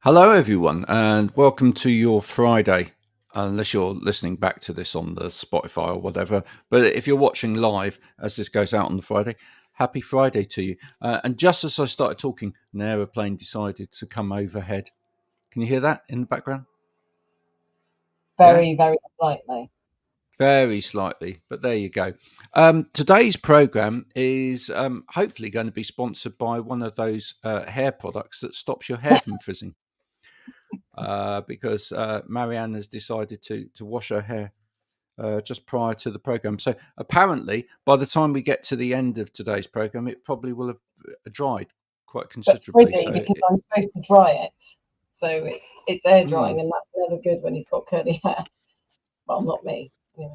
Hello, everyone, and welcome to your Friday. Unless you're listening back to this on the Spotify or whatever, but if you're watching live as this goes out on the Friday, happy Friday to you. And just as I started talking, an aeroplane decided to come overhead. Can you hear that in the background? Yeah, Very, very slightly. very slightly, but there you go. Today's program is hopefully going to be sponsored by one of those hair products that stops your hair from frizzing. Because Marianne has decided to wash her hair just prior to the program. So apparently, by the time we get to the end of today's program, it probably will have dried quite But considerably. frizzy So because I'm supposed to dry it. So it's air drying, mm, and that's never good when you've got curly hair. Well, not me. You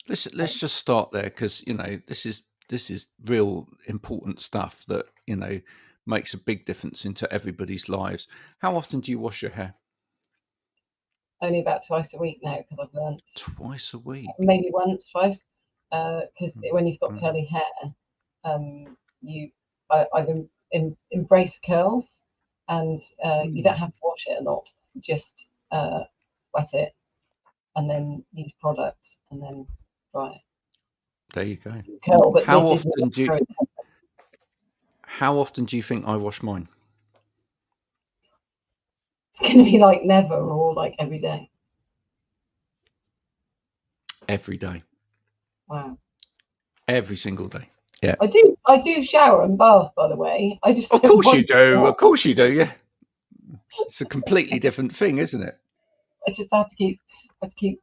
let's just start there because this is real important stuff that makes a big difference into everybody's lives. How often do you wash your hair? only about twice a week now because I've learned. Twice a week. Maybe once, twice. Because when you've got Mm. curly hair, I've embraced curls, and you don't have to wash it a lot. Just wet it, and then use product, and then dry it. There you go. Curl, but How this isn't often do you how often do you think I wash mine? It's going to be like never or like every day. Every day. Wow. Every single day. Yeah. I do shower and bath, by the way. I just Of don't course you want do. to. Of course you do. Yeah. It's a completely different thing, isn't it? I just have to keep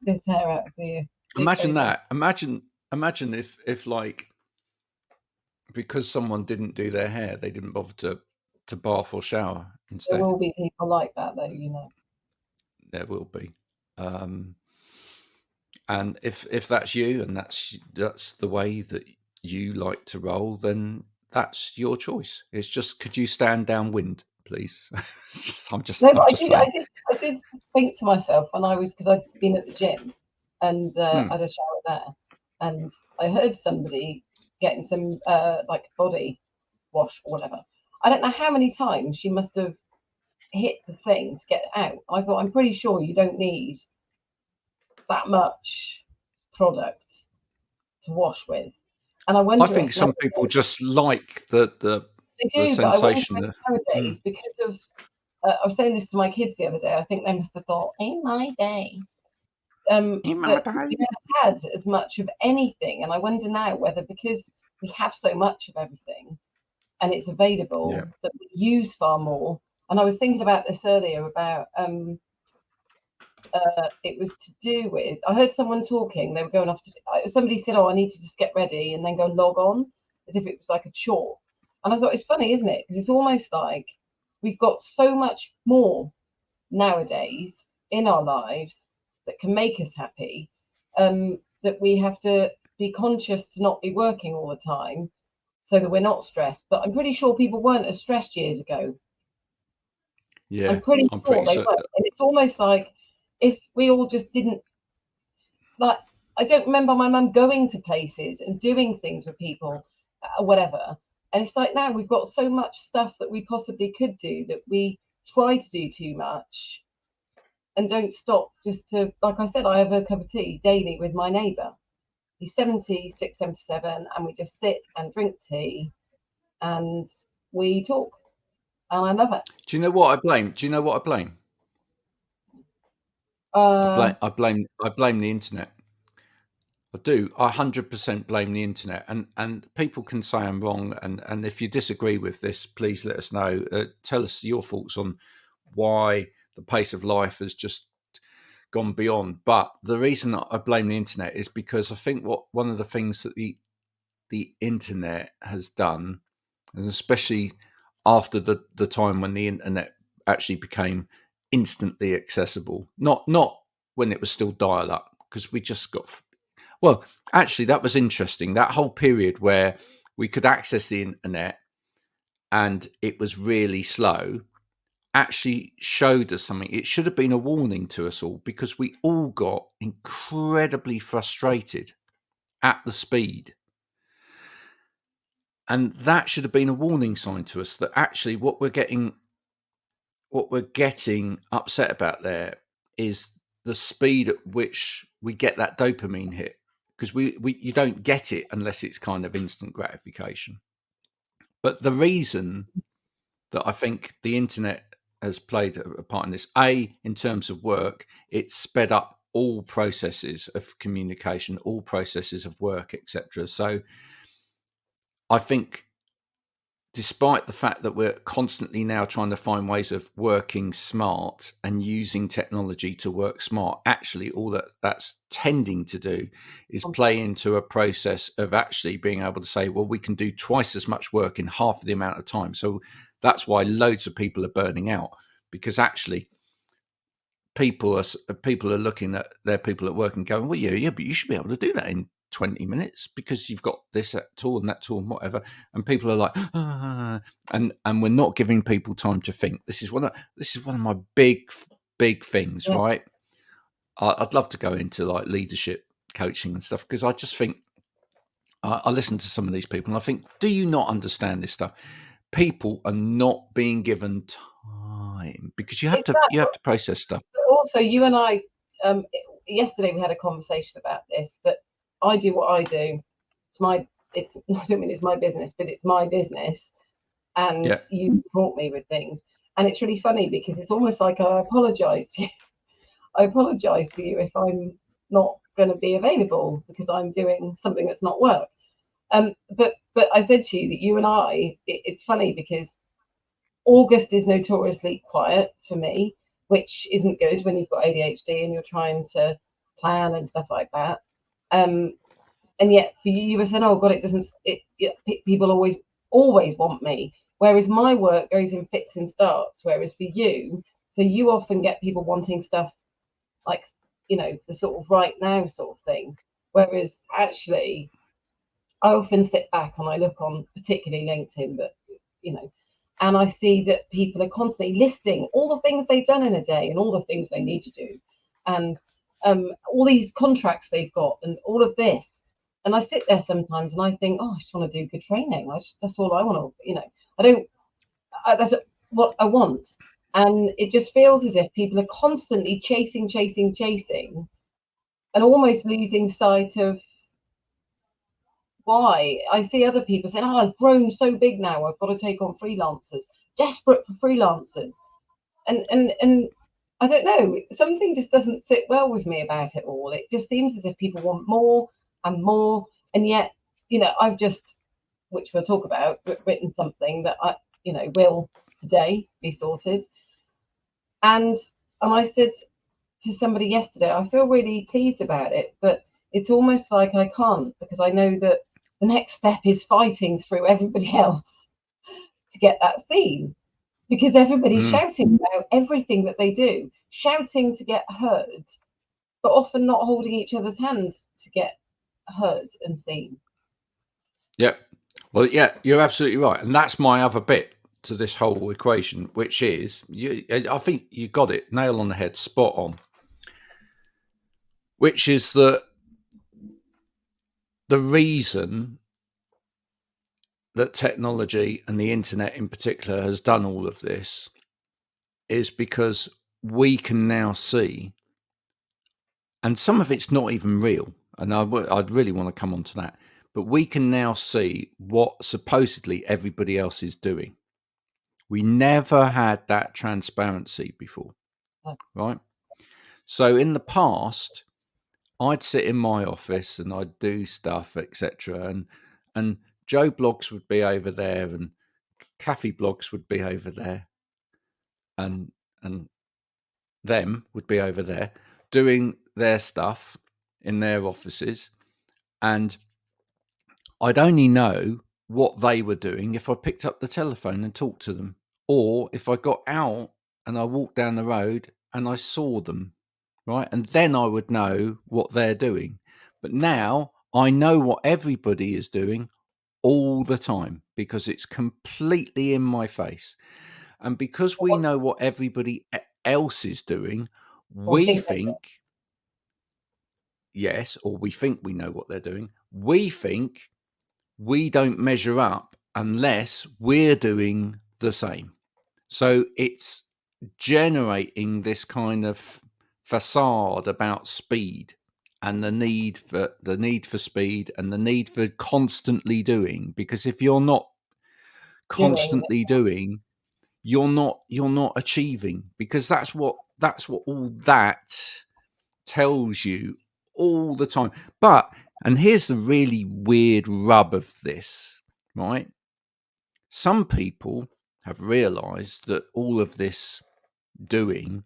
this hair out of the Imagine ozone. that. Imagine if like because someone didn't do their hair, they didn't bother to bath or shower There instead. will be people like that, though. There will be. Um, and if that's you and that's the way that you like to roll, then that's your choice. It's just could you stand downwind, please? No, I'm but just saying. I did think to myself when I was because I'd been at the gym and Hmm. I had a shower there, and I heard somebody getting some like body wash or whatever. I don't know how many times she must have hit the thing to get it out. I thought, I'm pretty sure you don't need that much product to wash with. And I I wonder think if some people just like they the do, but I wonder sensation if of. Mm, nowadays, because of, I was saying this to my kids the other day, I think they must have thought, in my day, in my that we day. never had as much of anything. And I wonder now whether because we have so much of everything and it's Yeah. available that we use far more. And I was thinking about this earlier about it was to do with I heard someone talking, they were going off to somebody said, oh, I need to just get ready and then go log on as if it was like a chore. And I thought it's funny, isn't it? Because it's almost like we've got so much more nowadays in our lives that can make us happy, that we have to be conscious to not be working all the time so that we're not stressed. But I'm pretty sure people weren't as stressed years ago. Yeah. I'm pretty I'm sure pretty they certain. weren't. And it's almost like if we all just didn't, like, I don't remember my mum going to places and doing things with people or whatever. And it's like now we've got so much stuff that we possibly could do that we try to do too much and don't stop just to, like I said, I have a cup of tea daily with my neighbour. He's 76, 77, and we just sit and drink tea and we talk. And I love it. Do you know what I blame? Do you know what I blame? Uh, I blame the internet. I do. I 100% blame the internet, and people can say I'm wrong. And if you disagree with this, please let us know. Tell us your thoughts on why the pace of life has just gone beyond. But the reason that I blame the internet is because I think one of the things that the internet has done, and especially after the time when the internet actually became instantly accessible, not when it was still dial up, because we just got well, actually, that was interesting. That whole period where we could access the internet and it was really slow actually showed us something. It should have been a warning to us all because we all got incredibly frustrated at the speed. And that should have been a warning sign to us that actually what we're getting, what we're getting upset about there is the speed at which we get that dopamine hit, because you don't get it unless it's kind of instant gratification. But the reason that I think the internet has played a part in this, in terms of work, it's sped up all processes of communication, all processes of work, etc. So I think, despite the fact that we're constantly now trying to find ways of working smart and using technology to work smart, actually all that's tending to do is play into a process of actually being able to say, well, we can do twice as much work in half the amount of time. So that's why loads of people are burning out, because actually people are looking at their people at work and going, well, yeah, but you should be able to do that in 20 minutes because you've got this tool and that tool and whatever. And people are like, and we're not giving people time to think. This is one of my big things, Yeah. right? I'd love to go into like leadership coaching and stuff, because I just think I listen to some of these people and I think, do you not understand this stuff? People are not being given time, because you have to process stuff. But also, you and I, yesterday we had a conversation about this, that I do what I do. I don't mean it's my business, but it's my business, and Yeah. you support me with things. And it's really funny because it's almost like I apologise to you. I apologise to you if I'm not going to be available because I'm doing something that's not work. But I said to you that you and I, it's funny because August is notoriously quiet for me, which isn't good when you've got ADHD and you're trying to plan and stuff like that. And yet for you, you were saying, "Oh God, people always want me." Whereas my work goes in fits and starts. Whereas for you, so you often get people wanting stuff like, the sort of right now sort of thing. Whereas actually, I often sit back and I look on particularly LinkedIn, but and I see that people are constantly listing all the things they've done in a day and all the things they need to do, and all these contracts they've got and all of this. And I sit there sometimes and I think, oh, I just want to do good training. That's all I want to, I don't, that's what I want. And it just feels as if people are constantly chasing, and almost losing sight of why. I see other people saying, "Oh, I've grown so big now. I've got to take on freelancers. Desperate for freelancers." And I don't know. Something just doesn't sit well with me about it all. It just seems as if people want more and more, and yet, I've just, which we'll talk about, written something that will today be sorted. And I said to somebody yesterday, I feel really pleased about it, but it's almost like I can't, because I know that the next step is fighting through everybody else to get that seen, because everybody's shouting about everything that they do, shouting to get heard, but often not holding each other's hands to get heard and seen. Yeah. Well, yeah, you're absolutely right. And that's my other bit to this whole equation, which is, I think you got it, nail on the head, spot on, which is that the reason that technology and the internet in particular has done all of this is because we can now see, and some of it's not even real, and I'd really want to come on to that, but we can now see what supposedly everybody else is doing. We never had that transparency before, right? So in the past, I'd sit in my office and I'd do stuff, etc. And Joe Blogs would be over there, and Kathy Blogs would be over there, and them would be over there doing their stuff in their offices, and I'd only know what they were doing if I picked up the telephone and talked to them, or if I got out and I walked down the road and I saw them, right? And then I would know what they're doing. But now I know what everybody is doing all the time, because it's completely in my face. And because we know what everybody else is doing, we think, yes, or we think we know what they're doing. We think we don't measure up unless we're doing the same. So it's generating this kind of facade about speed and the need for speed and the need for constantly doing, because if you're not constantly doing, you're not achieving, because that's what all that tells you all the time. And here's the really weird rub of this, right? Some people have realized that all of this doing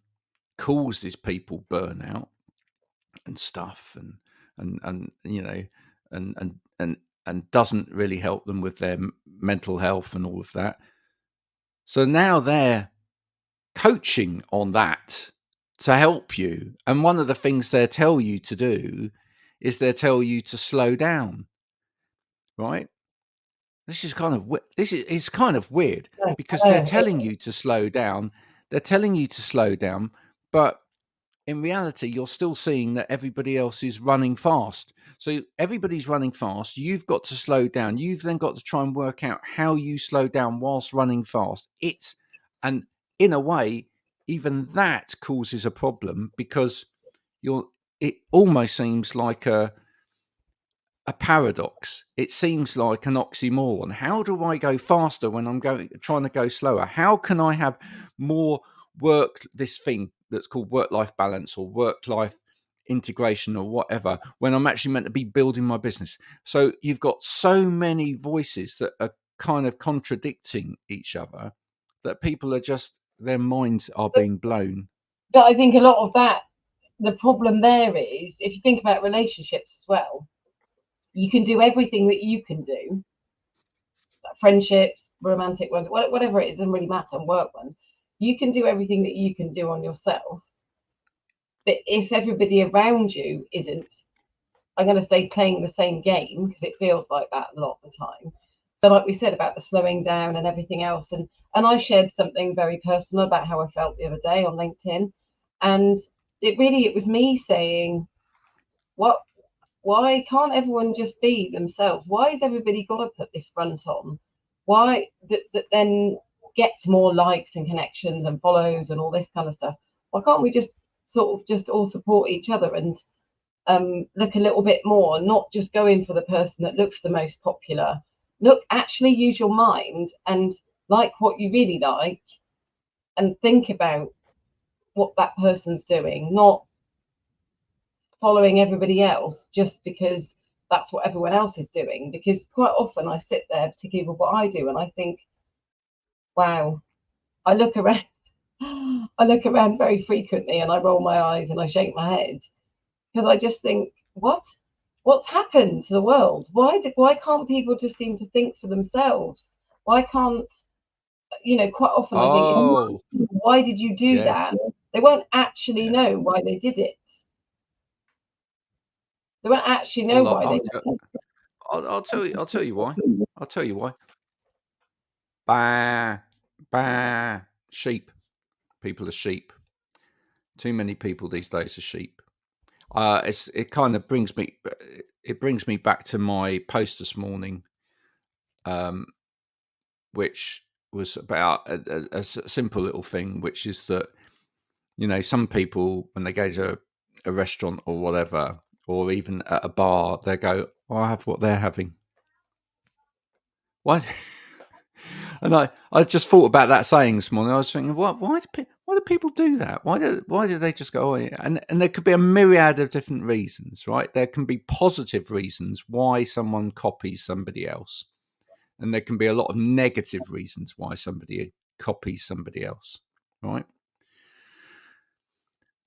causes people burnout and stuff, and you know, and doesn't really help them with their mental health and all of that. So now they're coaching on that to help you. And one of the things they tell you to do is they tell you to slow down, right? This is kind of weird, because they're telling you to slow down. They're telling you to slow down, but in reality, you're still seeing that everybody else is running fast. So everybody's running fast. You've got to slow down. You've then got to try and work out how you slow down whilst running fast. And in a way, even that causes a problem, because it almost seems like a paradox. It seems like an oxymoron. How do I go faster when I'm trying to go slower? How can I have more this thing that's called work-life balance or work-life integration or whatever, when I'm actually meant to be building my business? So you've got so many voices that are kind of contradicting each other, that people are just, their minds are being blown. But I think a lot of that, the problem there is, if you think about relationships as well, you can do everything that you can do, friendships, romantic ones, whatever it is, doesn't really matter, and work ones. You can do everything that you can do on yourself. But if everybody around you isn't, I'm going to say, playing the same game, because it feels like that a lot of the time. So like we said about the slowing down and everything else, and I shared something very personal about how I felt the other day on LinkedIn, and it was me saying, why can't everyone just be themselves? Why has everybody got to put this front on? Why that then gets more likes and connections and follows and all this kind of stuff? Why can't we just sort of just all support each other and look a little bit more, not just go in for the person that looks the most popular? Actually use your mind and like what you really like, and think about what that person's doing, not following everybody else just because that's what everyone else is doing. Because quite often I sit there, particularly with what I do, and I think, wow, I look around very frequently and I roll my eyes and I shake my head, because I just think, what's happened to the world? Why can't people just seem to think for themselves? Why can't, quite often I think, why did you do that? They won't actually know why they did it. They won't actually know why they did it. I'll tell you why. I'll tell you why. Bah. Sheep. People are sheep. Too many people these days are sheep. It kind of brings me back to my post this morning, which was about a simple little thing, which is that, some people, when they go to a restaurant or whatever, or even at a bar, they go, I have what they're having. Why? And I just thought about that saying this morning. I was thinking, why do people do that? Why do they just go, and there could be a myriad of different reasons, right? There can be positive reasons why someone copies somebody else, and there can be a lot of negative reasons why somebody copies somebody else, right?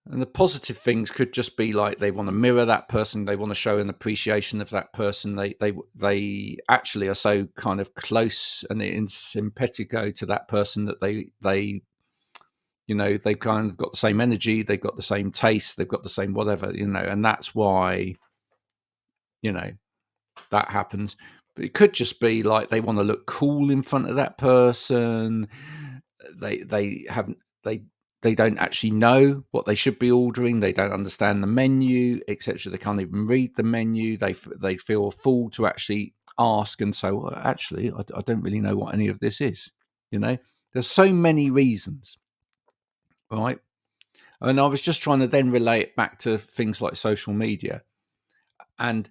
And the positive things could just be like they want to mirror that person, they want to show an appreciation of that person. They actually are so kind of close and in simpatico to that person that they they've kind of got the same energy, they've got the same taste, they've got the same whatever, and that's why that happens. But it could just be like they want to look cool in front of that person. They don't actually know what they should be ordering. They don't understand the menu, etc. They can't even read the menu. They feel a fool to actually ask and say, well, actually, I don't really know what any of this is. There's so many reasons. right? And I was just trying to then relate it back to things like social media. And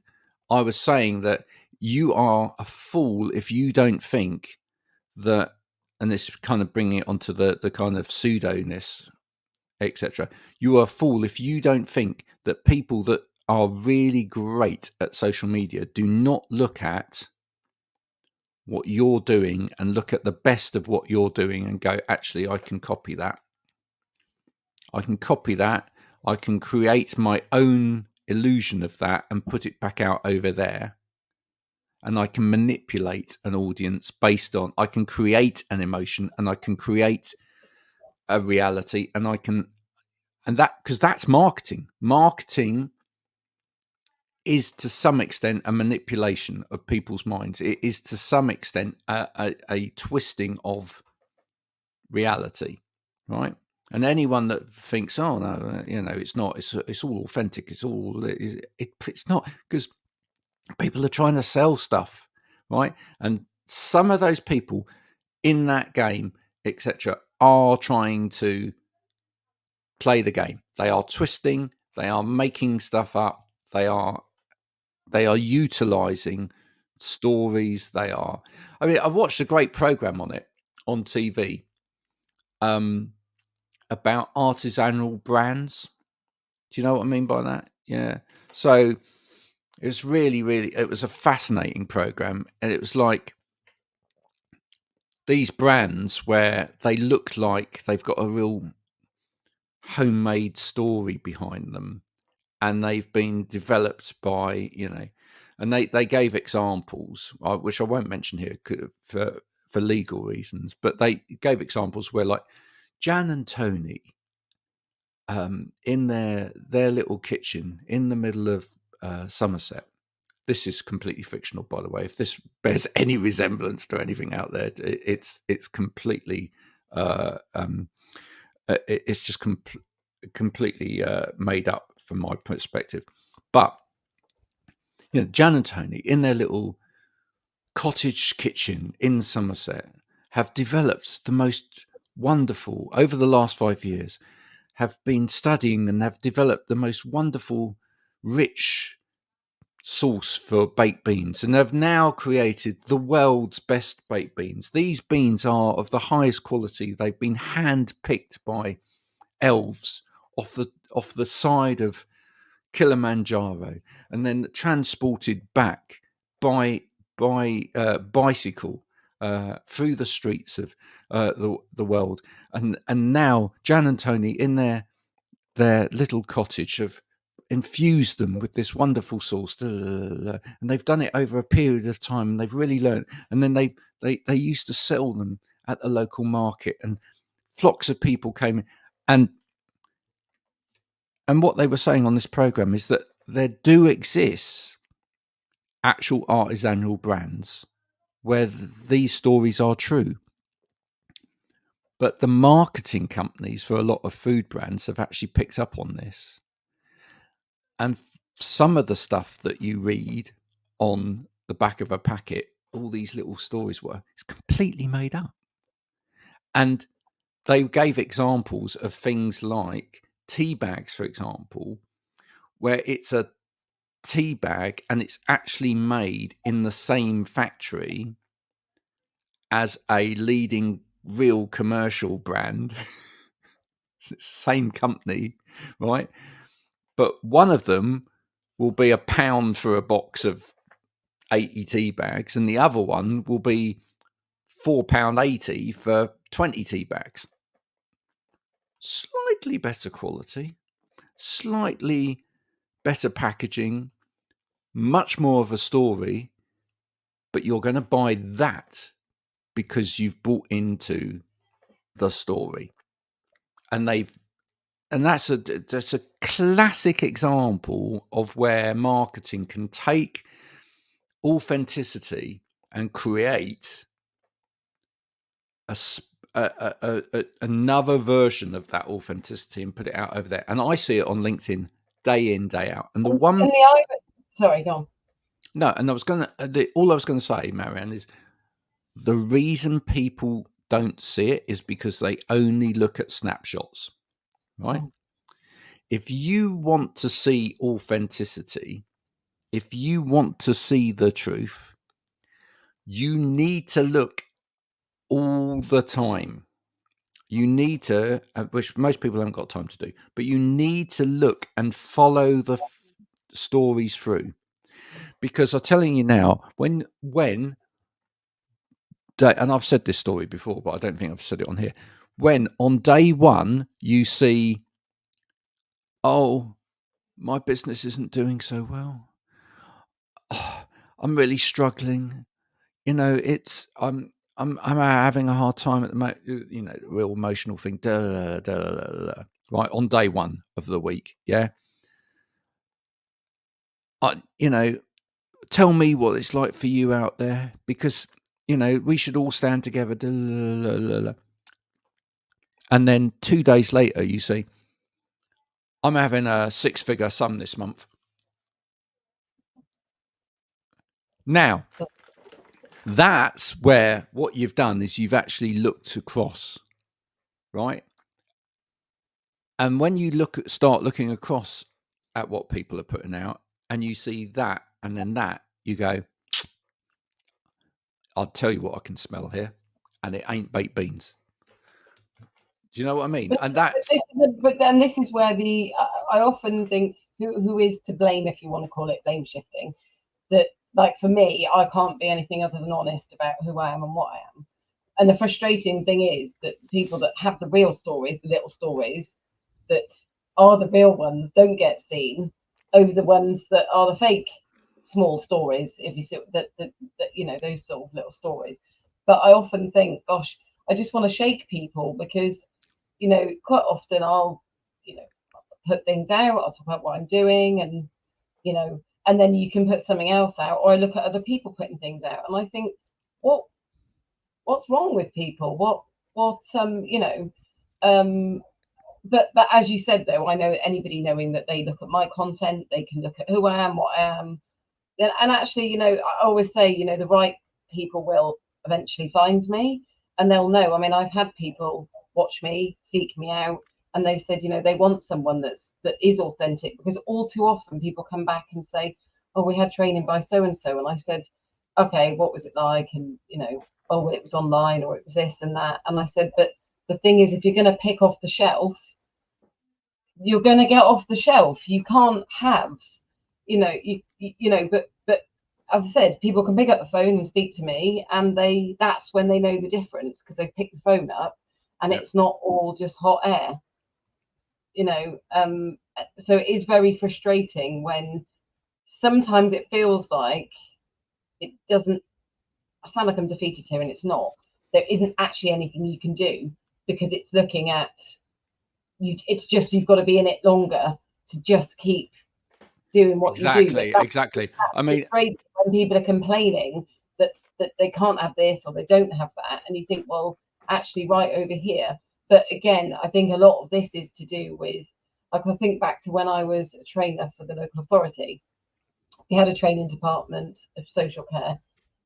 I was saying that you are a fool if you don't think that, and this kind of bringing it onto the kind of pseudo-ness, etc. You are a fool if you don't think that people that are really great at social media do not look at what you're doing and look at the best of what you're doing and go, actually, I can copy that. I can copy that. I can create my own illusion of that and put it back out over there. And I can manipulate an audience based on, I can create an emotion and I can create a reality, and I can, and that, because that's marketing. Marketing is to some extent a manipulation of people's minds. It is to some extent a twisting of reality, right? And anyone that thinks, oh no, it's not, it's all authentic, it's not, because people are trying to sell stuff, right? And some of those people in that game, etc., are trying to play the game. They are twisting, they are making stuff up, they are utilizing stories. I watched a great program on it on TV, about artisanal brands. Do you know what I mean by that? Yeah. So it was it was a fascinating program, and it was like these brands where they look like they've got a real homemade story behind them, and they've been developed by, and they gave examples, which I won't mention here for legal reasons, but they gave examples where, like, Jan and Tony, in their little kitchen in the middle of Somerset. This is completely fictional, by the way. If this bears any resemblance to anything out there, it's completely it's just completely made up from my perspective. But Jan and Tony in their little cottage kitchen in Somerset have developed the most wonderful, over the last 5 years, have been studying and have developed the most wonderful, rich sauce for baked beans, and have now created the world's best baked beans. These beans are of the highest quality. They've been hand picked by elves off the side of Kilimanjaro, and then transported back by bicycle through the streets of the world. And now Jan and Tony in their little cottage have infused them with this wonderful sauce, and they've done it over a period of time, and they've really learned. And then they used to sell them at the local market, and flocks of people came in. And what they were saying on this program is that there do exist actual artisanal brands where these stories are true. But the marketing companies for a lot of food brands have actually picked up on this. And some of the stuff that you read on the back of a packet, all these little stories it's completely made up. And they gave examples of things like tea bags, for example, where it's a tea bag and it's actually made in the same factory as a leading real commercial brand. Same company, right? But one of them will be £1 for a box of 80 tea bags, and the other one will be £4.80 for 20 tea bags. Slightly better quality, slightly better packaging, much more of a story, but you're going to buy that because you've bought into the story. And that's a classic example of where marketing can take authenticity and create another version of that authenticity and put it out over there. And I see it on LinkedIn day in, day out. And sorry, go on. No, and all I was going to say, Marianne, is the reason people don't see it is because they only look at snapshots. right? If you want to see authenticity, if you want to see the truth, you need to look all the time. You need to, which most people haven't got time to do, but you need to look and follow the stories through. Because I'm telling you now, when and I've said this story before, but I don't think I've said it on here. When on day one you see, oh, my business isn't doing so well. Oh, I'm really struggling. You know, it's I'm having a hard time at the moment. You know, the real emotional thing. Right on day one of the week, yeah. You know, tell me what it's like for you out there, because you know we should all stand together. And then 2 days later, you see, I'm having a 6-figure sum this month. Now, that's where what you've done is you've actually looked across, right? And when you start looking across at what people are putting out, and you see that, and then that, you go, I'll tell you what I can smell here, and it ain't baked beans. Do you know what I mean? And that's but then this is where I often think who is to blame, if you want to call it blame shifting. That, like, for me, I can't be anything other than honest about who I am and what I am. And the frustrating thing is that people that have the real stories, the little stories that are the real ones, don't get seen over the ones that are the fake small stories, if you see that you know, those sort of little stories. But I often think, gosh, I just want to shake people, because you know, quite often I'll, you know, put things out, I'll talk about what I'm doing, and you know, and then you can put something else out, or I look at other people putting things out and I think, what's wrong with people? What you know, but as you said, though, I know anybody knowing that they look at my content, they can look at who I am, what I am. And actually, you know, I always say, you know, the right people will eventually find me, and they'll know. I mean, I've had people watch me, seek me out, and they said, you know, they want someone that is authentic, because all too often people come back and say, oh, we had training by so and so, and I said, okay, what was it like? And you know, oh, well, it was online, or it was this and that. And I said, but the thing is, if you're going to pick off the shelf, you're going to get off the shelf. You can't have, you know, you know, but as I said, people can pick up the phone and speak to me, and that's when they know the difference, because they pick the phone up and it's not all just hot air, you know. So it is very frustrating when sometimes it feels like it doesn't. I sound like I'm defeated here, and it's not. There isn't actually anything you can do, because it's looking at you. It's just, you've got to be in it longer to just keep doing what you do. But exactly. I mean, when people are complaining that they can't have this or they don't have that, and you think, well, actually, right over here. But again, I think a lot of this is to do with, like, I think back to when I was a trainer for the local authority. We had a training department of social care,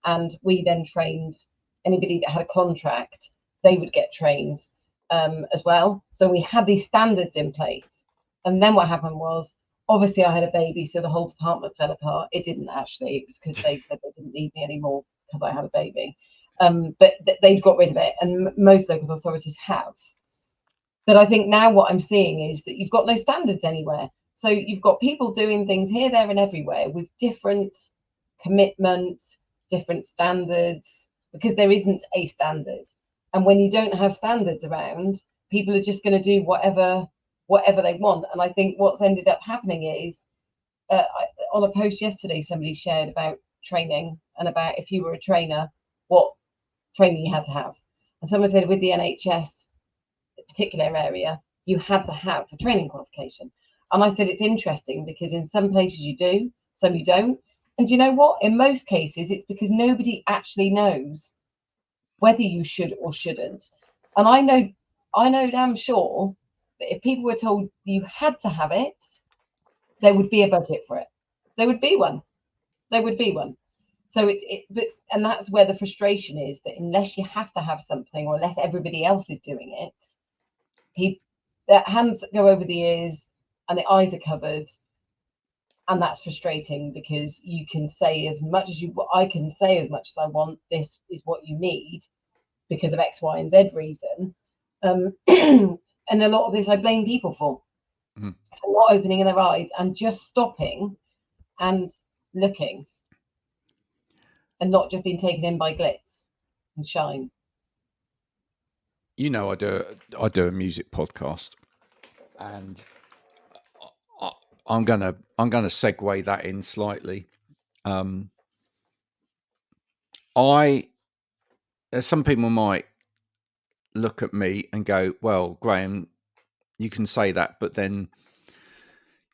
and we then trained anybody that had a contract. They would get trained as well. So we had these standards in place. And then what happened was, obviously, I had a baby, so the whole department fell apart. It didn't actually. It was because they said they didn't need me anymore because I had a baby. But they'd got rid of it, and most local authorities have. But I think now what I'm seeing is that you've got no standards anywhere. So you've got people doing things here, there, and everywhere with different commitment, different standards, because there isn't a standard. And when you don't have standards around, people are just going to do whatever they want. And I think what's ended up happening is, on a post yesterday, somebody shared about training, and about if you were a trainer, what training you had to have. And someone said with the NHS particular area, you had to have a training qualification. And I said, it's interesting, because in some places you do, some you don't. And you know what? In most cases, it's because nobody actually knows whether you should or shouldn't. And I know damn sure that if people were told you had to have it, there would be a budget for it. There would be one. There would be one. So and that's where the frustration is, that unless you have to have something, or unless everybody else is doing it, their hands go over the ears and the eyes are covered. And that's frustrating because you can say as much as I can say as much as I want, this is what you need because of X, Y, and Z reason. And a lot of this I blame people for not opening their eyes and just stopping and looking and not just being taken in by glitz and shine. You know, I do a music podcast, and I'm gonna segue that in slightly. Some people might look at me and go, "Well, Graham, you can say that, but then,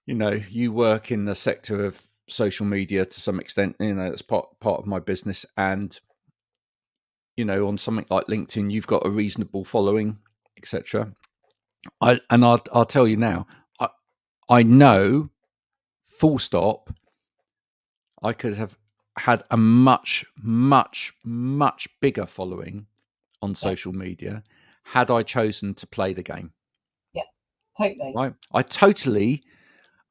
you know, you work in the sector of social media to some extent. You know, it's part of my business, and you know, on something like LinkedIn, you've got a reasonable following, etc." I'll tell you now, I know, full stop, I could have had a much, much, much bigger following on social media had I chosen to play the game. Yeah, totally. Right? I totally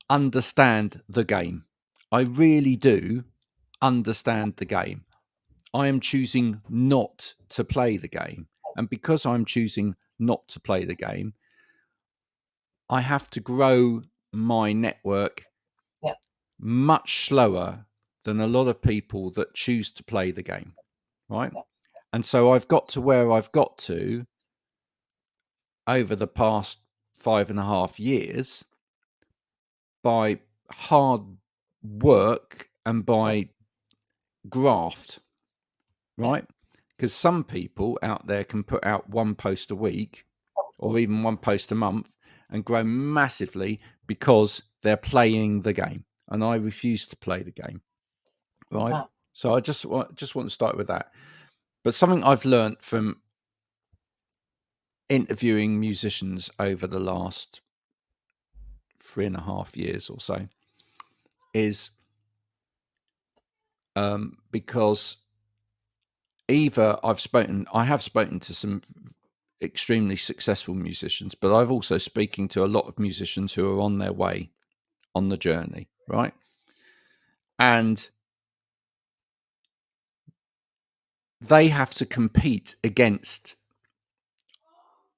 understand the game. I really do understand the game. I am choosing not to play the game. And because I'm choosing not to play the game, I have to grow my network much slower than a lot of people that choose to play the game, right? And so I've got to where I've got to over the past 5.5 years by hard work and by graft, right? Because some people out there can put out one post a week or even one post a month and grow massively because they're playing the game. And I refuse to play the game, right? So I just want to start with that. But something I've learned from interviewing musicians over the last 3.5 years or so is because either I have spoken to some extremely successful musicians, but I've also speaking to a lot of musicians who are on their way on the journey, right? And they have to compete against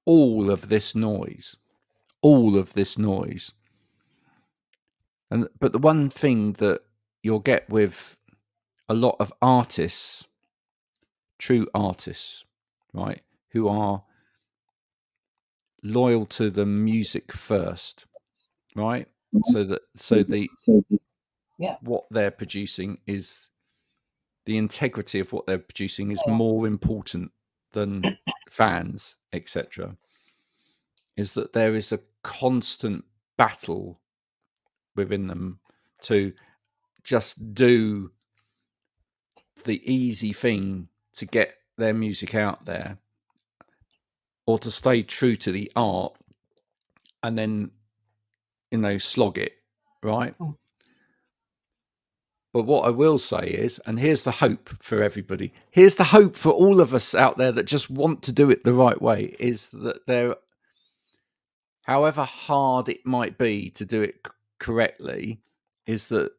all of this noise. But the one thing that you'll get with a lot of artists, true artists, right, who are loyal to the music first, right? So what they're producing is the integrity of what they're producing is more important than fans, etc. Is that there is a constant battle within them to just do the easy thing to get their music out there, or to stay true to the art and then, you know, slog it, right? But what I will say is, and here's the hope for everybody, here's the hope for all of us out there that just want to do it the right way, is that there, however hard it might be to do it correctly, is that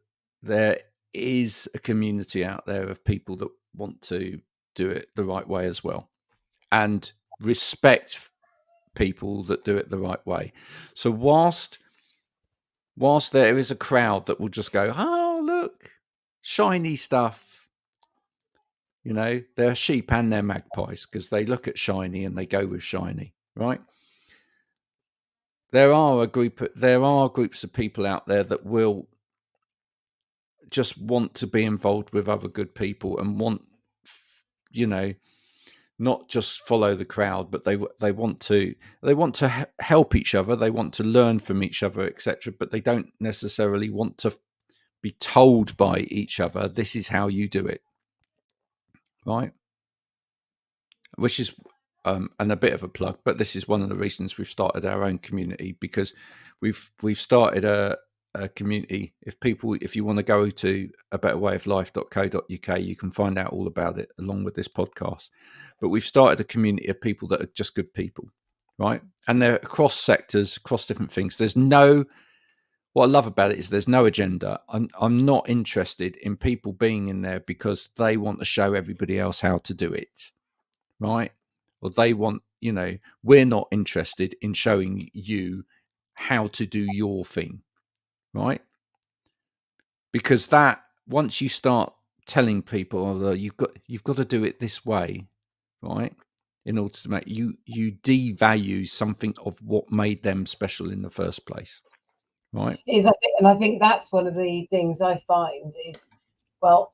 there is a community out there of people that want to do it the right way as well, and respect people that do it the right way. So whilst there is a crowd that will just go, "Oh, look, shiny stuff," you know, they're sheep and they're magpies because they look at shiny and they go with shiny, right? There are groups of people out there that will just want to be involved with other good people and want, you know, not just follow the crowd, but they want to help each other, they want to learn from each other, etc. But they don't necessarily want to be told by each other, this is how you do it, right? Which is and a bit of a plug, but this is one of the reasons we've started our own community, because we've started a community. If you want to go to abetterwayoflife.co.uk, you can find out all about it along with this podcast. But we've started a community of people that are just good people, right? And they're across sectors, across different things. There's no, what I love about it is there's no agenda. I'm not interested in people being in there because they want to show everybody else how to do it, right? Or they want, we're not interested in showing you how to do your thing, right? Because that, once you start telling people, oh, you've got to do it this way, right, in order to make you devalue something of what made them special in the first place, right? I think that's one of the things I find is, well,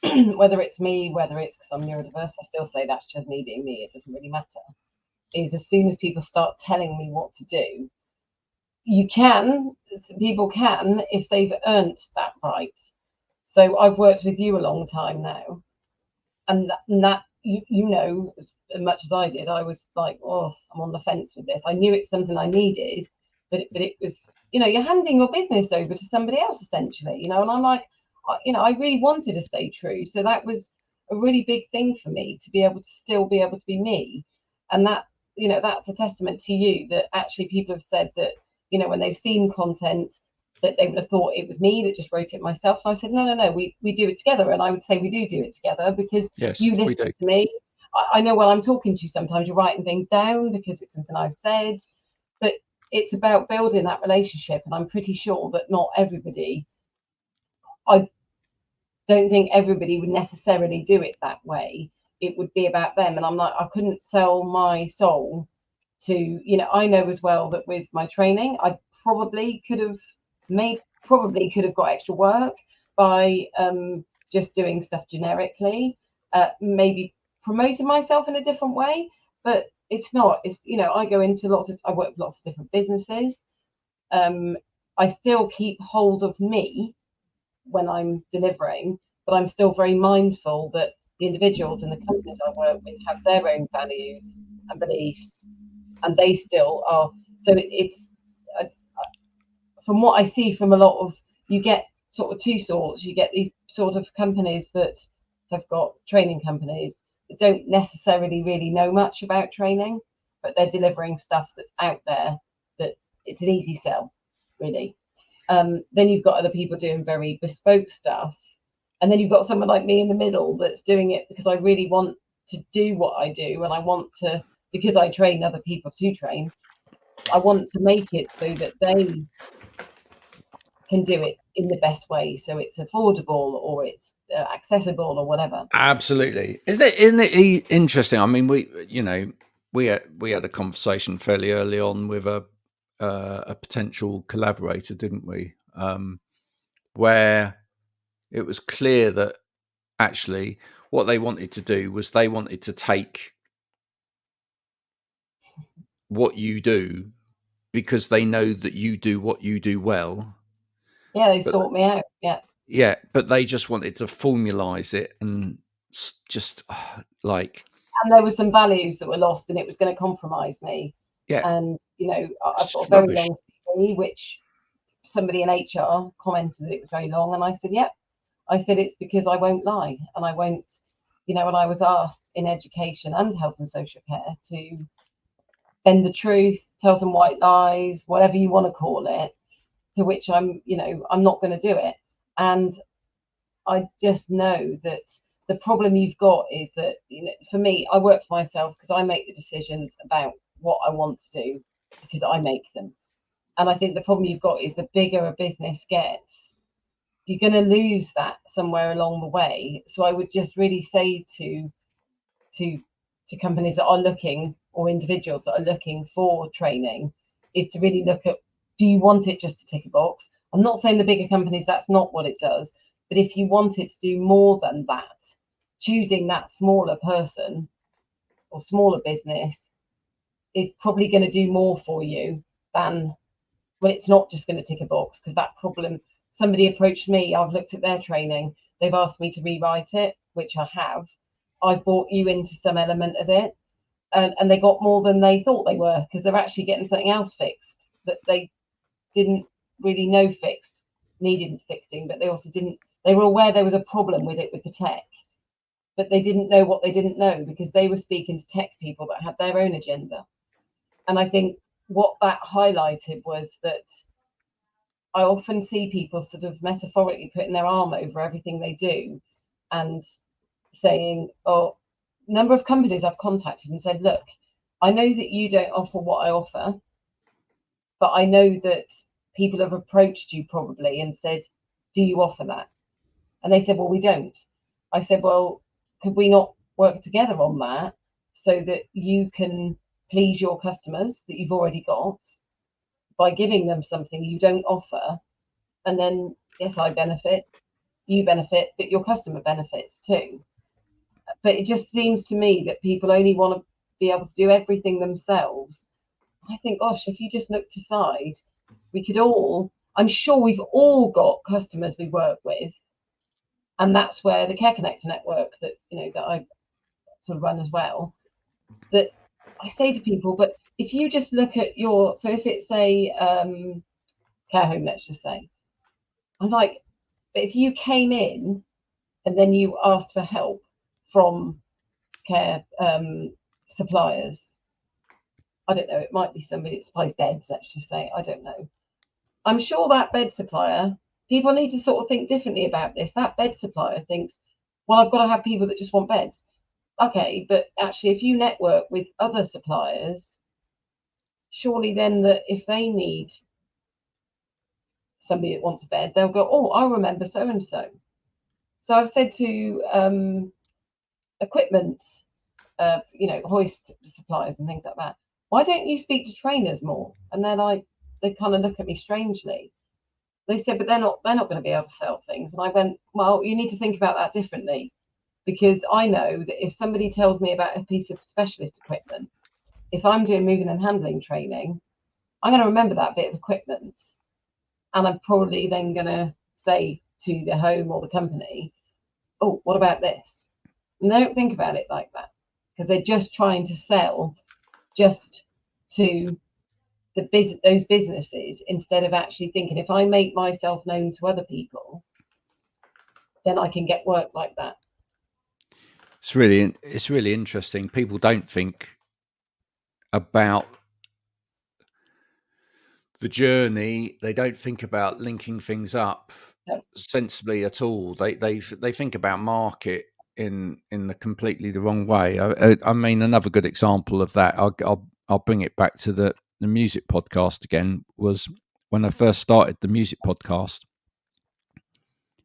whether it's me, whether it's because I'm neurodiverse, I still say that's just me being me. It doesn't really matter. Is as soon as people start telling me what to do, people can, if they've earned that right. So I've worked with you a long time now, and that you know as much as I did, I was like, oh, I'm on the fence with this. I knew it's something I needed, but it was, you're handing your business over to somebody else essentially, and I'm like, I really wanted to stay true. So that was a really big thing for me to be able to still be able to be me. And that, that's a testament to you that actually people have said that, when they've seen content that they would have thought it was me that just wrote it myself. And I said, no, we do it together. And I would say we do it together because Yes, you we do. listen to me. I know when I'm talking to you, sometimes you're writing things down because it's something I've said, but it's about building that relationship. And I'm pretty sure that not everybody, I don't think everybody would necessarily do it that way. It would be about them. And I'm like, I couldn't sell my soul to, I know as well that with my training, I probably could have got extra work by just doing stuff generically, maybe promoting myself in a different way, but it's not. It's, I work with lots of different businesses. I still keep hold of me when I'm delivering, but I'm still very mindful that the individuals and the companies I work with have their own values and beliefs, and they still are. So it's from what I see from a lot of, you get sort of two sorts. You get these sort of companies that have got training companies that don't necessarily really know much about training, but they're delivering stuff that's out there that it's an easy sell, really. Then you've got other people doing very bespoke stuff. And then you've got someone like me in the middle that's doing it because I really want to do what I do. And I want to, because I train other people to train, I want to make it so that they can do it in the best way. So it's affordable or it's accessible or whatever. Absolutely. Isn't it interesting? I mean, we had a conversation fairly early on with a potential collaborator, didn't we? Where it was clear that actually what they wanted to do was they wanted to take what you do because they know that you do what you do well. Yeah, they But sort me out. yeah, but they just wanted to formalize it and just like, And there were some values that were lost and it was going to compromise me. yeah, And, I've got it's a very rubbish. long CV, which somebody in HR commented that it was very long. And I said, yep. I said, it's because I won't lie and I won't, and I was asked in education and health and social care to bend the truth, tell some white lies, whatever you want to call it, to which I'm not going to do it. And I just know that the problem you've got is that, for me, I work for myself because I make the decisions about what I want to do because I make them. And I think the problem you've got is the bigger a business gets, you're going to lose that somewhere along the way. So I would just really say to companies that are looking, or individuals that are looking for training, is to really look at, do you want it just to tick a box? I'm not saying the bigger companies, that's not what it does, but if you want it to do more than that, choosing that smaller person or smaller business is probably going to do more for you than when it's not just going to tick a box. Because that problem, somebody approached me, I've looked at their training, they've asked me to rewrite it, which I have. I've brought you into some element of it, and they got more than they thought they were, because they're actually getting something else fixed that they didn't really know needed fixing, but they also didn't, they were aware there was a problem with it with the tech, but they didn't know what they didn't know because they were speaking to tech people that had their own agenda. And I think what that highlighted was that I often see people sort of metaphorically putting their arm over everything they do and saying, oh, number of companies I've contacted and said, look, I know that you don't offer what I offer, but I know that people have approached you probably and said, do you offer that? And they said, well, we don't. I said, well, could we not work together on that so that you can please your customers that you've already got by giving them something you don't offer? And then, yes, I benefit, you benefit, but your customer benefits too. But it just seems to me that people only want to be able to do everything themselves. I think, gosh, if you just looked aside, we could all, I'm sure we've all got customers we work with. And that's where the Care Connector network that, that I sort of run as well, that I say to people, but if you just look at so if it's a care home, let's just say, I'm like, but if you came in and then you asked for help from care suppliers, I don't know, it might be somebody that supplies beds, let's just say, I don't know. I'm sure that bed supplier, people need to sort of think differently about this. That bed supplier thinks, well, I've got to have people that just want beds. Okay, but actually, if you network with other suppliers, surely then that if they need somebody that wants a bed, they'll go, oh, I remember so and so. So I've said to equipment, hoist suppliers and things like that, why don't you speak to trainers more? And they're like, they kind of look at me strangely. They said, but they're not going to be able to sell things. And I went, well, you need to think about that differently, because I know that if somebody tells me about a piece of specialist equipment, if I'm doing moving and handling training, I'm going to remember that bit of equipment, and I'm probably then going to say to the home or the company, oh, what about this? And they don't think about it like that, because they're just trying to sell just to those businesses, instead of actually thinking, if I make myself known to other people, then I can get work like that. It's really interesting. People don't think about the journey. They don't think about linking things up sensibly at all. They think about market in the wrong way. I mean, another good example of that, I'll bring it back to the music podcast again, was when I first started the music podcast.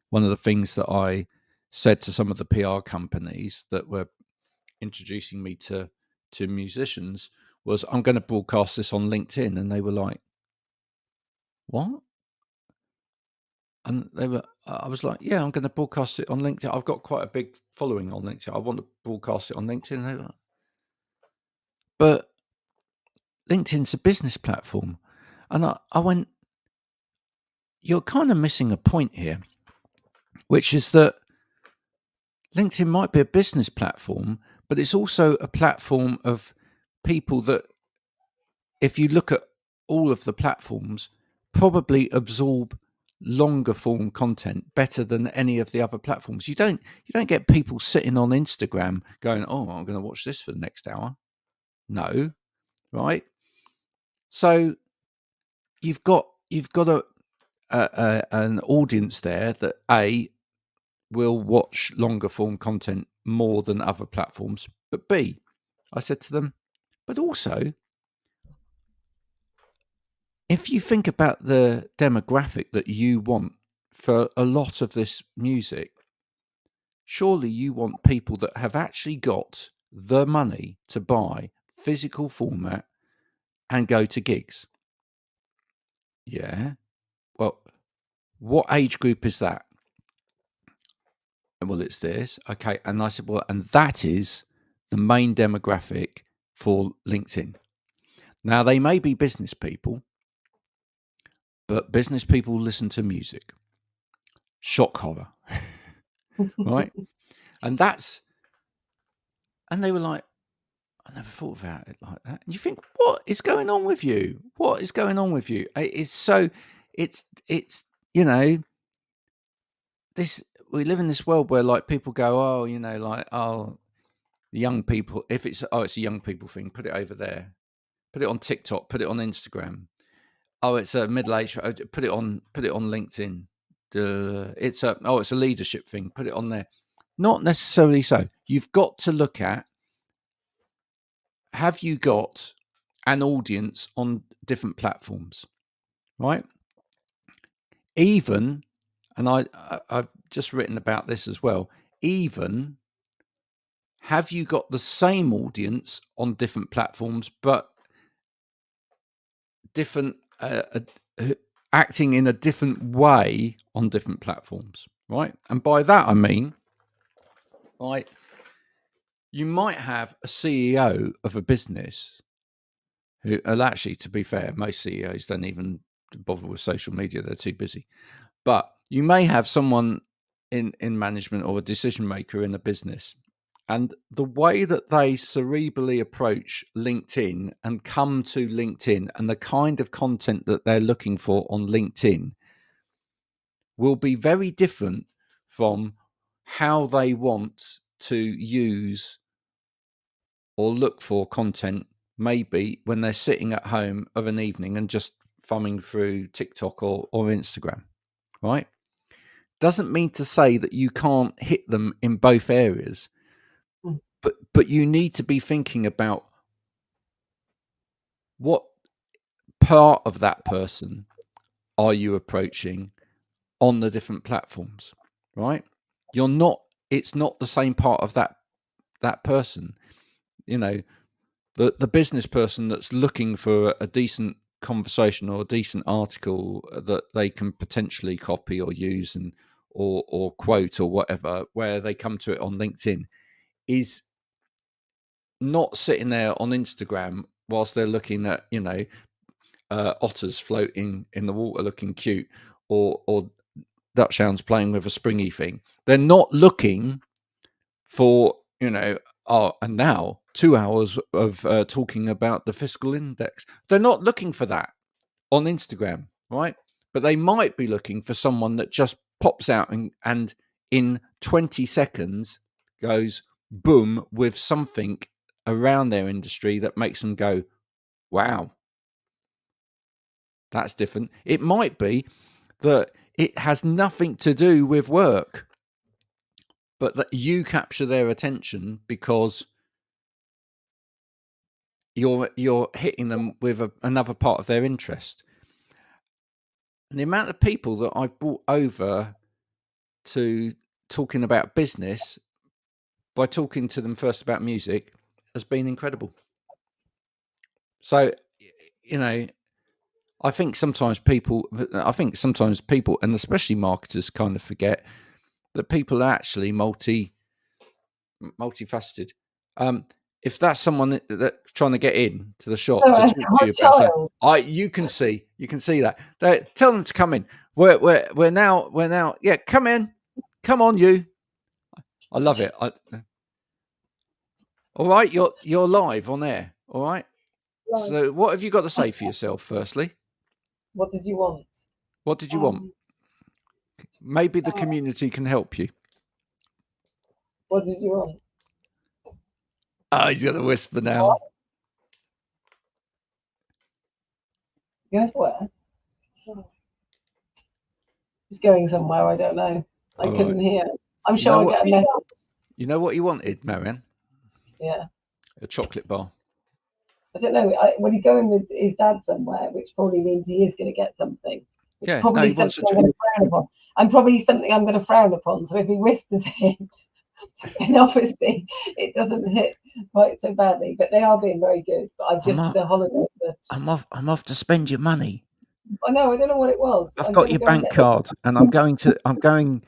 One of the things that I said to some of the PR companies that were introducing me to musicians was, I'm going to broadcast this on LinkedIn. And they were like, what? And I was like, yeah, I'm going to broadcast it on LinkedIn. I've got quite a big following on LinkedIn. I want to broadcast it on LinkedIn. And they were like, but LinkedIn's a business platform. And I went, you're kind of missing a point here, which is that LinkedIn might be a business platform, but it's also a platform of people that, if you look at all of the platforms, probably absorb longer form content better than any of the other platforms. You don't get people sitting on Instagram going, oh, I'm going to watch this for the next hour. No, right? So you've got an audience there that will watch longer form content more than other platforms, but B, I said to them, but also, if you think about the demographic that you want for a lot of this music, surely you want people that have actually got the money to buy physical format and go to gigs. Yeah. Well, what age group is that? Well, it's this. Okay. And I said, well, and that is the main demographic for LinkedIn. Now, they may be business people, but business people listen to music. Shock horror. Right? And they were like, I never thought about it like that. And you think, what is going on with you? What is going on with you? It's we live in this world where, like, people go, oh, the young people, if it's a young people thing, put it over there. Put it on TikTok. Put it on Instagram. Oh, it's a middle-aged. Put it on LinkedIn. It's a leadership thing. Put it on there. Not necessarily so. You've got to look at, have you got an audience on different platforms, right? Even, and I've just written about this as well, even, have you got the same audience on different platforms, but different, acting in a different way on different platforms, right? And by that I mean, right, you might have a CEO of a business who, and actually, to be fair, most CEOs don't even bother with social media; they're too busy. But you may have someone in management or a decision maker in a business, and the way that they cerebrally approach LinkedIn and come to LinkedIn and the kind of content that they're looking for on LinkedIn will be very different from how they want to use or look for content, maybe when they're sitting at home of an evening and just thumbing through TikTok or Instagram, right? Doesn't mean to say that you can't hit them in both areas, but you need to be thinking about what part of that person are you approaching on the different platforms, right? It's not the same part of that person. You know, the business person that's looking for a decent conversation or a decent article that they can potentially copy or use and or quote or whatever, where they come to it on LinkedIn, is not sitting there on Instagram whilst they're looking at, otters floating in the water looking cute, or Dutch hounds playing with a springy thing. They're not looking for, and now 2 hours of talking about the fiscal index. They're not looking for that on Instagram, right? But they might be looking for someone that just pops out and in 20 seconds goes boom with something around their industry that makes them go, wow, that's different. It might be that it has nothing to do with work, but that you capture their attention because you're hitting them with another part of their interest. And the amount of people that I've brought over to talking about business by talking to them first about music has been incredible. So, I think sometimes people, and especially marketers, kind of forget that people are actually multifaceted. If that's someone that trying to get in to the shop to talk to you about something, you can see that. Tell them to come in. We're now. Yeah, come in. Come on, you. I love it. All right, you're live on air. All right. So, what have you got to say for yourself? Firstly, What did you want? what did you want? Maybe the community can help you. What did you want? Oh, he's going to whisper now. What? Go to where? He's going somewhere. I don't know. I couldn't hear. I'm sure I'll get a message. You know what he wanted, Marianne? Yeah. A chocolate bar. I don't know. When he's going with his dad somewhere, which probably means he is going to get something. Which Yeah, probably something I'm going to frown upon. And probably something I'm going to frown upon. So if he whispers it, then obviously it doesn't hit quite so badly. But they are being very good. But I've just the holidays. I'm off to spend your money. I know. I don't know what it was. I've got your bank card, and I'm going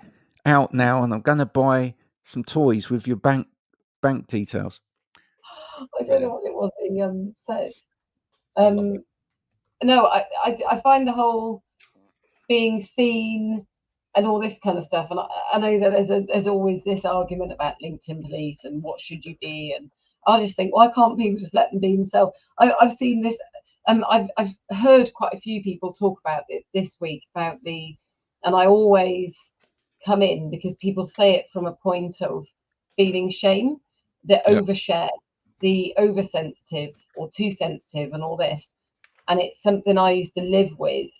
out now, and I'm going to buy some toys with your bank details. I don't know what it was that he said. No, I find the whole being seen and all this kind of stuff, and I know that there's always this argument about LinkedIn police and what should you be, and I just think, why can't people just let them be themselves? I've seen this. I've heard quite a few people talk about it this week about and I always come in because people say it from a point of feeling shame. They overshare, the oversensitive or too sensitive and all this. And it's something I used to live with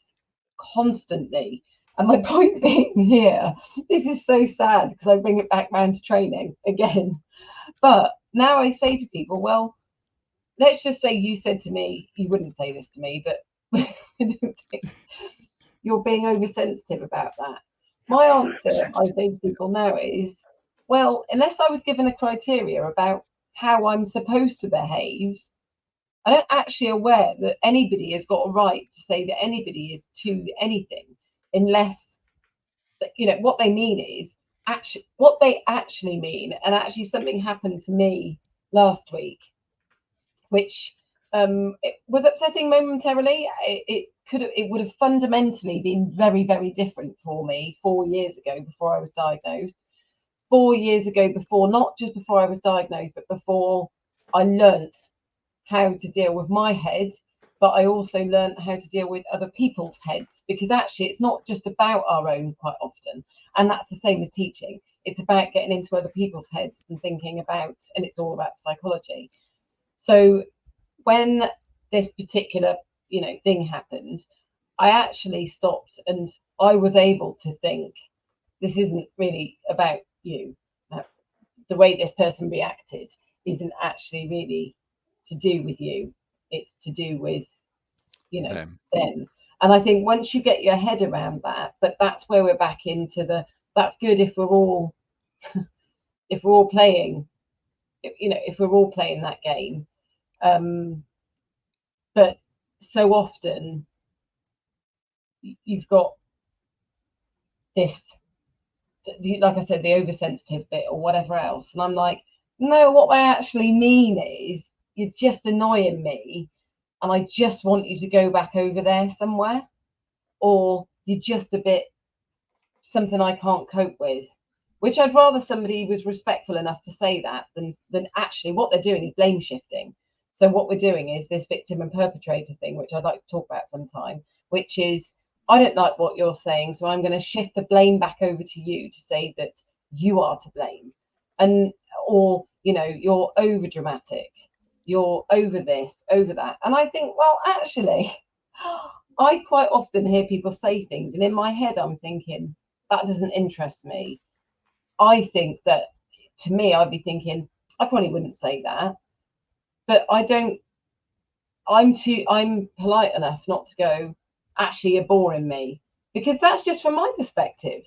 constantly. And my point being here, this is so sad because I bring it back round to training again. But now I say to people, well, let's just say you said to me, you wouldn't say this to me, but I don't think you're being oversensitive about that. My answer, I say to people now is, well, unless I was given a criteria about how I'm supposed to behave, I'm not actually aware that anybody has got a right to say that anybody is to anything, unless, you know, what they mean is actually what they actually mean. And actually, something happened to me last week, which it was upsetting momentarily. It would have fundamentally been very, very different for me 4 years ago before I was diagnosed. 4 years ago, before, not just before I was diagnosed, but before I learnt how to deal with my head, but I also learned how to deal with other people's heads, because actually it's not just about our own quite often. And that's the same as teaching. It's about getting into other people's heads and thinking about, and it's all about psychology. So when this particular, you know, thing happened, I actually stopped and I was able to think, this isn't really about you. The way this person reacted isn't actually really to do with you. It's to do with, you know, them. And I think once you get your head around that, but that's where we're back into the, that's good if we're all if we're all playing, you know, if we're all playing that game. But so often you've got this, like I said, the oversensitive bit or whatever else. And I'm like, no, what I actually mean is you're just annoying me and I just want you to go back over there somewhere, or you're just a bit something I can't cope with, which I'd rather somebody was respectful enough to say that than actually what they're doing is blame shifting. So what we're doing is this victim and perpetrator thing, which I'd like to talk about sometime, which is, I don't like what you're saying, so I'm going to shift the blame back over to you to say that you are to blame. And, or, you know, you're over dramatic, you're over this, over that. And I think, well, actually, I quite often hear people say things, and in my head, I'm thinking, that doesn't interest me. I think that, to me, I'd be thinking, I probably wouldn't say that, but I don't, I'm polite enough not to go, actually, you're boring me, because that's just from my perspective.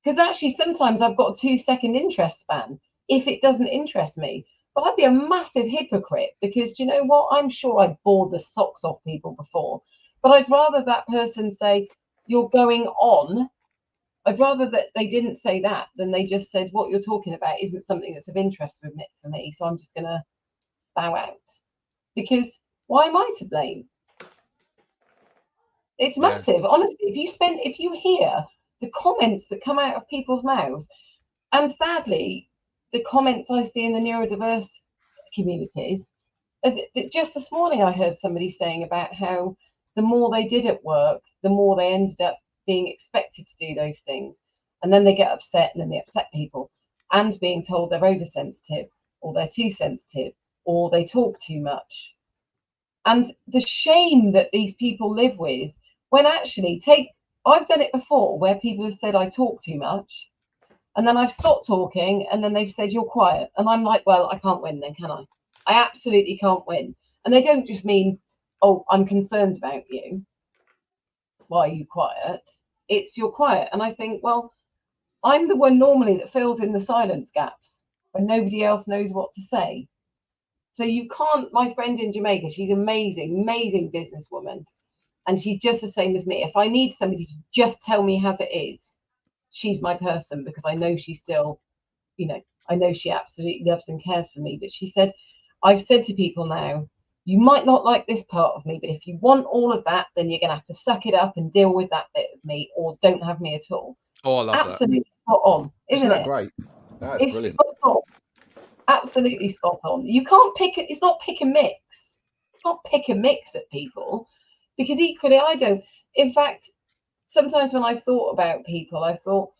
Because actually, sometimes I've got a 2-second interest span if it doesn't interest me. But I'd be a massive hypocrite, because do you know what? I'm sure I've bored the socks off people before. But I'd rather that person say, you're going on. I'd rather that they didn't say that than they just said, what you're talking about isn't something that's of interest for me. So I'm just going to bow out. Because why am I to blame? It's massive. Honestly, if you hear the comments that come out of people's mouths, and sadly, the comments I see in the neurodiverse communities, just this morning I heard somebody saying about how the more they did at work, the more they ended up being expected to do those things. And then they get upset, and then they upset people, and being told they're oversensitive, or they're too sensitive, or they talk too much. And the shame that these people live with, when actually, I've done it before where people have said I talk too much, and then I've stopped talking, and then they've said you're quiet, and I'm like, well, I can't win then, can I? I absolutely can't win. And they don't just mean, oh, I'm concerned about you, why are you quiet? It's you're quiet. And I think, well, I'm the one normally that fills in the silence gaps when nobody else knows what to say. So you can't, my friend in Jamaica, she's amazing, amazing businesswoman. And she's just the same as me. If I need somebody to just tell me as it is, she's my person, because I know she still, you know, I know she absolutely loves and cares for me. But she said, I've said to people now, you might not like this part of me, but if you want all of that, then you're going to have to suck it up and deal with that bit of me, or don't have me at all. Oh, I love absolutely that. Spot on, isn't that it? Great? That's brilliant. Spot on. Absolutely spot on. You can't pick it. It's not pick and mix. You can't pick and mix at people, because equally I don't. In fact, sometimes when I've thought about people, I've thought,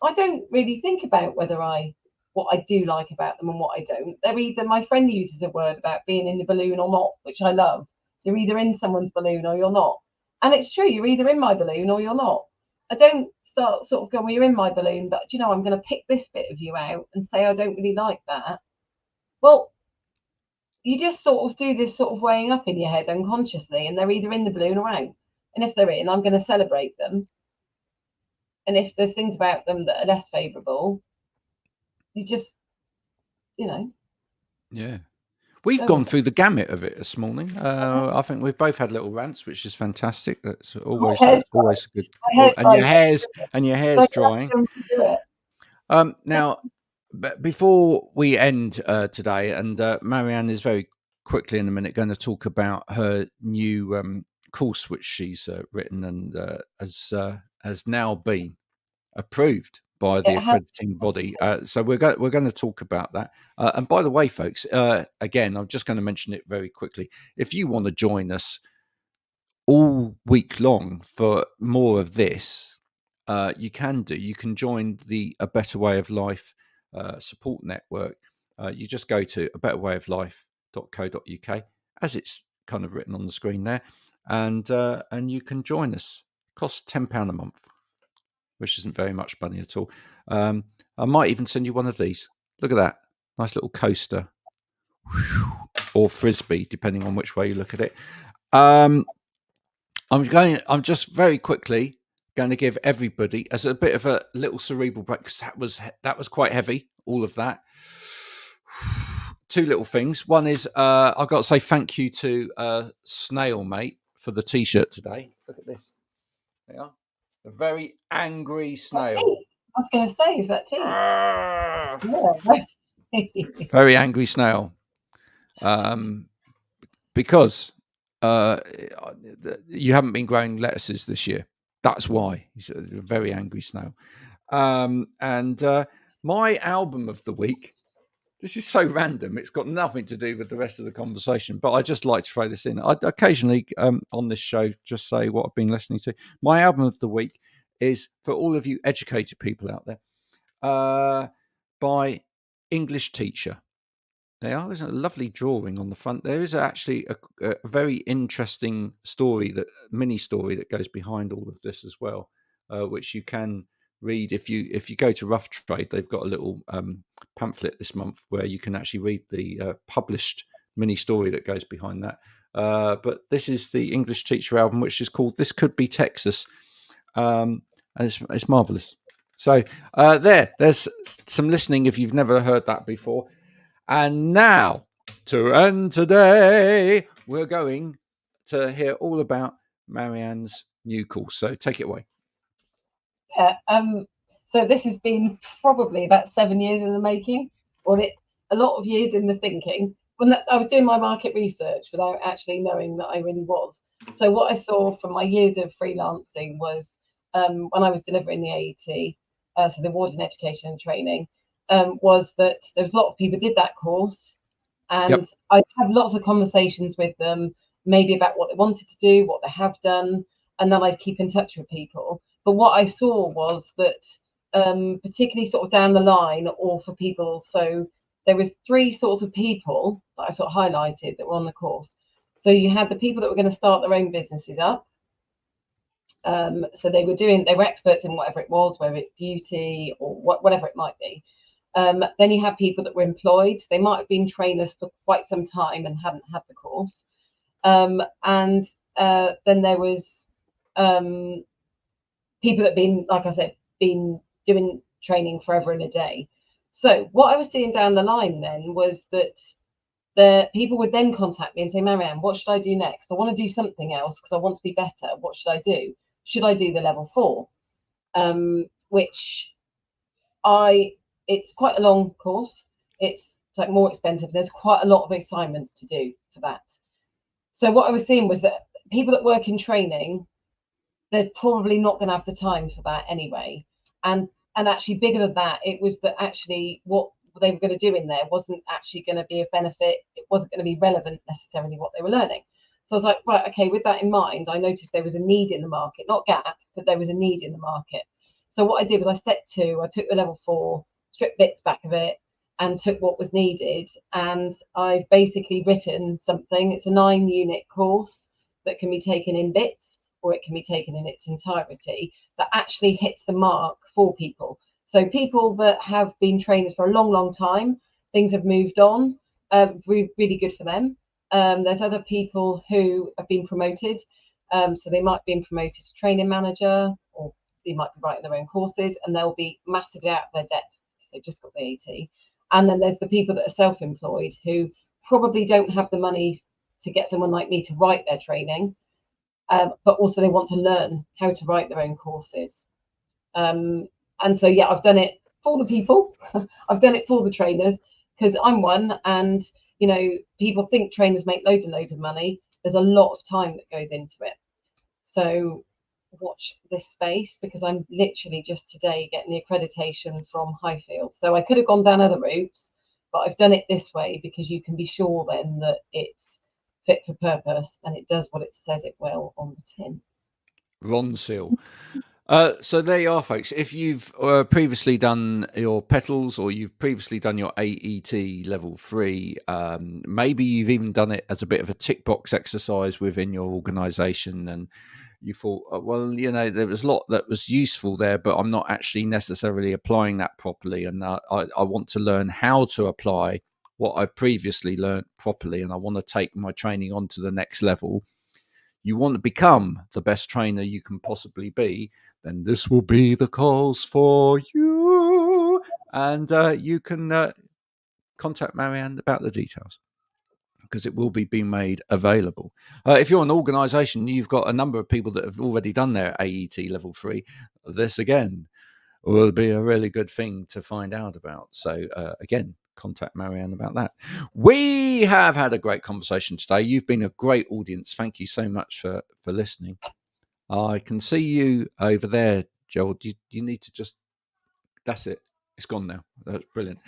I don't really think about whether I what I do like about them and what I don't. They're either, my friend uses a word about being in the balloon or not, which I love. You're either in someone's balloon or you're not. And it's true, you're either in my balloon or you're not. I don't start sort of going, well, you're in my balloon, but you know, I'm going to pick this bit of you out and say I don't really like that. Well, you just sort of do this sort of weighing up in your head unconsciously, and they're either in the balloon or out. And if they're in, I'm going to celebrate them. And if there's things about them that are less favourable, you just, you know. Yeah. We've gone through the gamut of it this morning. I think we've both had little rants, which is fantastic. That's always always good. And your hair's drying. Now, before we end today, and Marianne is very quickly in a minute going to talk about her new course which she's written and has now been approved by the accrediting body. So we're going to talk about that. And by the way, folks, again, I'm just going to mention it very quickly. If you want to join us all week long for more of this, you can do. You can join the A Better Way of Life support network. You just go to abetterwayoflife.co.uk, as it's kind of written on the screen there, and you can join us. It costs £10 a month, which isn't very much money at all. I might even send you one of these. Look at that. Nice little coaster. Or frisbee, depending on which way you look at it. I'm just very quickly going to give everybody as a bit of a little cerebral break, because that was quite heavy, all of that. Two little things. One is I've got to say thank you to Snail Mate for the t-shirt today. Look at this. They are. A very angry snail. I was going to say, is that tea? Yeah. Very angry snail. Because you haven't been growing lettuces this year. That's why. He's a very angry snail. And my album of the week, this is so random. It's got nothing to do with the rest of the conversation, but I just like to throw this in. I occasionally on this show just say what I've been listening to. My album of the week is, for all of you educated people out there, by English Teacher. There's a lovely drawing on the front. There is actually a very interesting mini story that goes behind all of this as well, which you can read if you go to Rough Trade. They've got a little pamphlet this month where you can actually read the published mini story that goes behind that. But this is the English Teacher album, which is called "This Could Be Texas," and it's marvelous. So there's some listening if you've never heard that before. And now, to end today, we're going to hear all about Marianne's new course. So take it away. Yeah. So this has been probably about 7 years in the making, or a lot of years in the thinking. When I was doing my market research without actually knowing that I really was. So what I saw from my years of freelancing was when I was delivering the AET, so the Award in Education and Training, was that there was a lot of people did that course, and I had lots of conversations with them, maybe about what they wanted to do, what they have done, and then I'd keep in touch with people. But what I saw was that particularly sort of down the line, or for people, so there was 3 sorts of people that I sort of highlighted that were on the course. So you had the people that were going to start their own businesses up. So they were experts in whatever it was, whether it's beauty or whatever it might be. Then you have people that were employed. They might have been trainers for quite some time and hadn't had the course. And then there was people that been, like I said, been doing training forever and a day. So what I was seeing down the line then was that the people would then contact me and say, Marianne, what should I do next? I want to do something else because I want to be better. What should I do? Should I do the level 4? Which it's quite a long course. It's like more expensive. There's quite a lot of assignments to do for that. So what I was seeing was that people that work in training, they're probably not going to have the time for that anyway. And actually bigger than that, it was that actually what they were going to do in there wasn't actually going to be a benefit. It wasn't going to be relevant necessarily what they were learning. So I was like, right, okay, with that in mind, I noticed there was a need in the market, not gap, but there was a need in the market. So what I did was I set 2, I took the level 4, stripped bits back of it, and took what was needed. And I've basically written something. It's a 9-unit course that can be taken in bits or it can be taken in its entirety, that actually hits the mark for people. So people that have been trainers for a long, long time, things have moved on, really good for them. There's other people who have been promoted. So they might be promoted to training manager, or they might be writing their own courses, and they'll be massively out of their depth if they've just got the AT. And then there's the people that are self-employed who probably don't have the money to get someone like me to write their training, but also they want to learn how to write their own courses. And so, yeah, I've done it for the people. I've done it for the trainers, because I'm one. And, you know, people think trainers make loads and loads of money. There's a lot of time that goes into it. So watch this space, because I'm literally just today getting the accreditation from Highfield. So I could have gone down other routes, but I've done it this way because you can be sure then that it's fit for purpose and it does what it says it will on the tin. Ron Seal. So there you are, folks. If you've previously done your petals, or you've previously done your AET level 3, maybe you've even done it as a bit of a tick box exercise within your organisation, and you thought, well, you know, there was a lot that was useful there, but I'm not actually necessarily applying that properly, and I want to learn how to apply what I've previously learned properly, and I want to take my training on to the next level. You want to become the best trainer you can possibly be, then this will be the course for you. And you can contact Marianne about the details, because it will be being made available. If you're an organisation, you've got a number of people that have already done their AET level 3. This again will be a really good thing to find out about. So again, contact Marianne about that. We have had a great conversation today. You've been a great audience. Thank you so much for listening. I can see you over there, Gerald. You need to just, that's it. It's gone now. That's brilliant.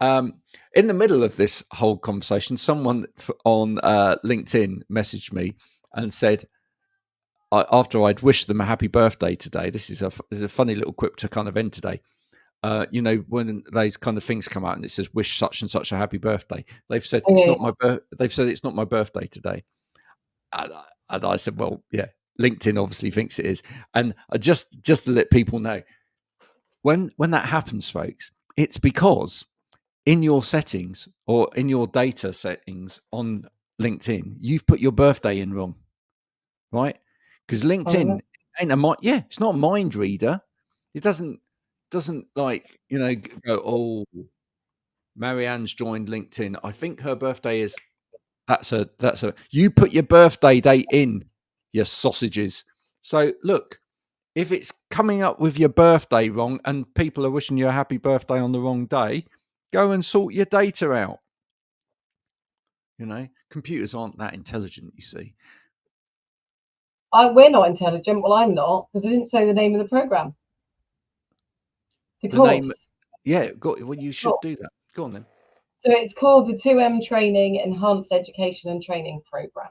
In the middle of this whole conversation, someone on LinkedIn messaged me and said, after I'd wished them a happy birthday today, this is a funny little quip to kind of end today. You know, when those kind of things come out and it says wish such and such a happy birthday, they've said it's not my they've said it's not my birthday today, and I said, well, yeah, LinkedIn obviously thinks it is, and just to let people know, when that happens, folks, it's because in your settings or in your data settings on LinkedIn, you've put your birthday in wrong, right? Because LinkedIn ain't it's not a mind reader. It doesn't like, you know, go, oh, Marianne's joined LinkedIn. I think her birthday is, that's her. You put your birthday date in, your sausages. So look, if it's coming up with your birthday wrong and people are wishing you a happy birthday on the wrong day, go and sort your data out. You know, computers aren't that intelligent, you see. We're not intelligent. Well, I'm not, because I didn't say the name of the program. The name, course. Yeah, well, you should do that. Go on then. So it's called the 2M Training Enhanced Education and Training Program.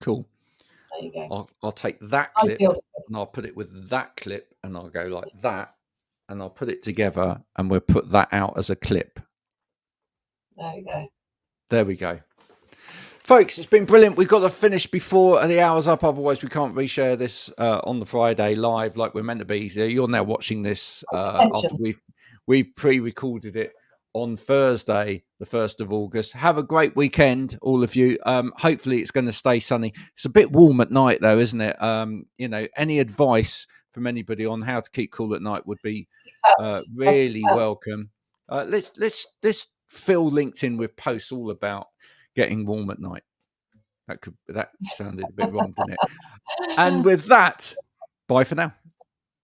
Cool. There you go. I'll take that clip and I'll put it with that clip, and I'll go like that, and I'll put it together, and we'll put that out as a clip. There you go. There we go. Folks, it's been brilliant. We've got to finish before the hour's up, otherwise we can't reshare this on the Friday live like we're meant to be. So you're now watching this after we've pre-recorded it on Thursday, the 1st of August. Have a great weekend, all of you. Hopefully it's going to stay sunny. It's a bit warm at night though, isn't it? You know, any advice from anybody on how to keep cool at night would be really welcome. Let's fill LinkedIn with posts all about getting warm at night. That sounded a bit wrong, didn't it? And with that, bye for now.